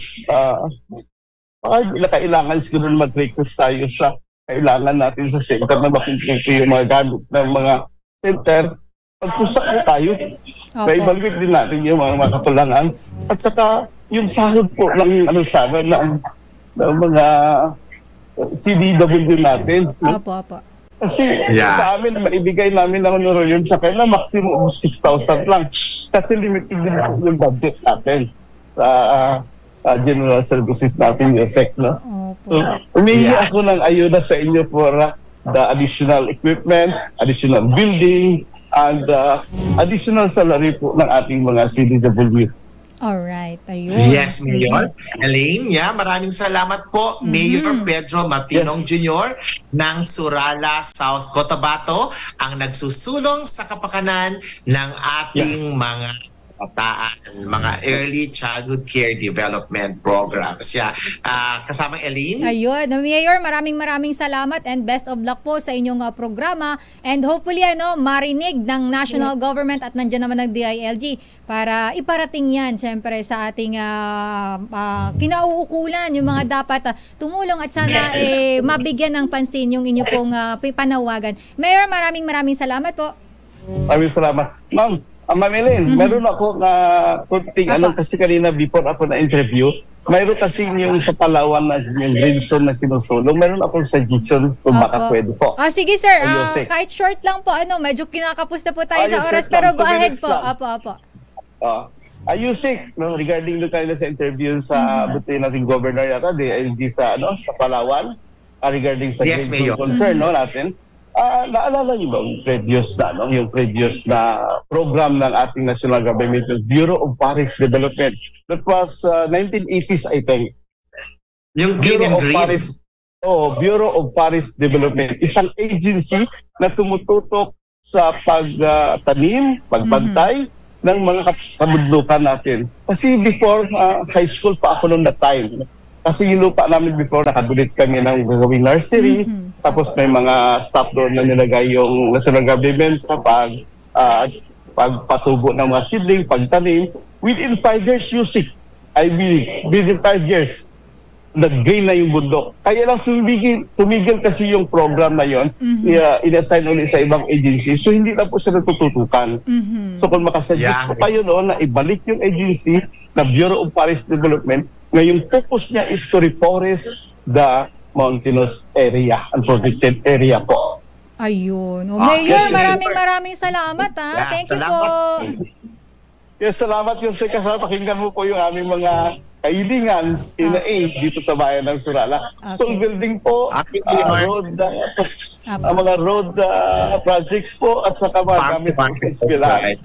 kailangan siguro mag-request tayo sa kailangan natin sa center na makumpleto yung mga gamit ng mga center. Pagpusak po tayo, na-evaluate din natin yung mga kakulangan. At saka, yung sahod po ng sana ng mga CDW natin. Opo. Kasi sa amin, maibigay namin ng honor yun sa kanila, maximum 6,000 lang. Kasi limited din yung budget natin sa general services natin, Yusek, no? Umihingi ako ng ayuda sa inyo for the additional equipment, additional building, and additional salary po ng ating mga CDW. Alright, ayun. Yes, Mayor. Elaine, maraming salamat po, Mayor Pedro Matinong Jr. ng Surala, South Cotabato, ang nagsusulong sa kapakanan ng ating mga kabataan, mga early childhood care development programs. Kasamang Elaine. Ayun. Mayor, maraming salamat and best of luck po sa inyong programa, and hopefully marinig ng national government at nandiyan naman ng DILG para iparating yan syempre sa ating kinauukulan, yung mga dapat tumulong at sana mabigyan ng pansin yung inyo pong panawagan. Mayor, maraming salamat po. Maraming salamat. Ma'am Elaine, meron ako na kunting kasi kanina before ako na-interview, mayroon kasi yung sa Palawan na yung Greenstone na sinusulong, meron akong suggestion kung baka pwede po. Sige sir, kahit short lang po, medyo kinakapos na po tayo sa oras, pero go ahead po. Apo. Yusek, regarding doon tayo sa interview sa buti nating governor yata, sa Palawan, regarding sa Greenstone concern natin. Naalala niyo ba yung previous na program ng ating national government, yung Bureau of Forest Development? That was 1980s, I think. Yung Bureau of Forest Development. Isang agency na tumututok sa pagtanim, pagbantay ng mga kabundukan natin. Kasi before high school pa ako noong that time. Kasi yung lupa namin before, nakadulit kami ng gagawing nursery, tapos may mga staff doon na nilagay yung national government sa pagpatubo ng mga seedling, pagtanim. Within 5 years, within 5 years, nag-gain na yung bundok. Kaya lang tumigil kasi yung program na yon, in-assign ulit sa ibang agency, so hindi na po siya natututukan. So kung makasuggest po kayo noon na ibalik yung agency na Bureau of Forest Development, ngayong focus niya is to reforest the mountainous area and protected area po. Ayun. Mayor, maraming salamat Thank you po. Yes, salamat yung Kasama. Pakinggan mo po yung aming mga kahilingan dito sa bayan ng Surala. School building po, mga road projects po, at saka mga gamit po sa eskwelahan.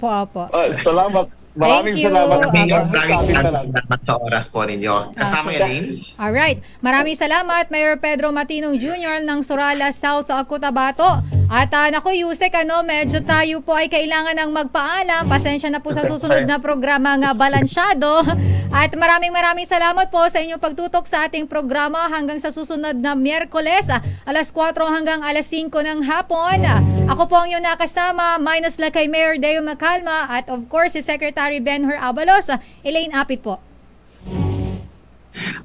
Salamat. Maraming salamat. Salamat sa oras po ninyo. Kasama Elaine. Alright. Maraming salamat, Mayor Pedro Matinong Jr. ng Surala, South Cotabato. At naku, Yusek, medyo tayo po ay kailangan ng magpaalam. Pasensya na po sa susunod na programa nga Balansyado. At maraming salamat po sa inyong pagtutok sa ating programa hanggang sa susunod na Miyerkules, alas 4 hanggang alas 5 ng hapon. Ako po ang inyong nakasama, minus la kay Mayor Deo Macalma at of course si Secretary Benhur Abalos, Elaine Apit po.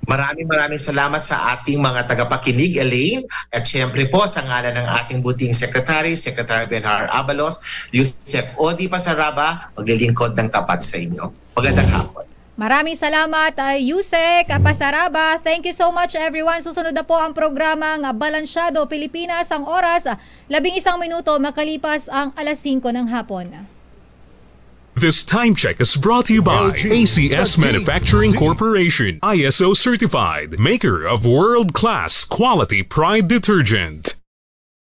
Maraming salamat sa ating mga tagapakinig, Elaine. At syempre po sa ngalan ng ating buting Secretary Benhur Abalos, Yusek Odi Pasaraba, maglilingkod ng tapat sa inyo. Magandang hapon. Maraming salamat, Yusek Pasaraba. Thank you so much, everyone. Susunod na po ang programang Balansyado Pilipinas. Ang oras, 11 minuto makalipas ang alas 5 ng hapon. This time check is brought to you by ACS Manufacturing Corporation, ISO certified, maker of world-class quality Pride detergent.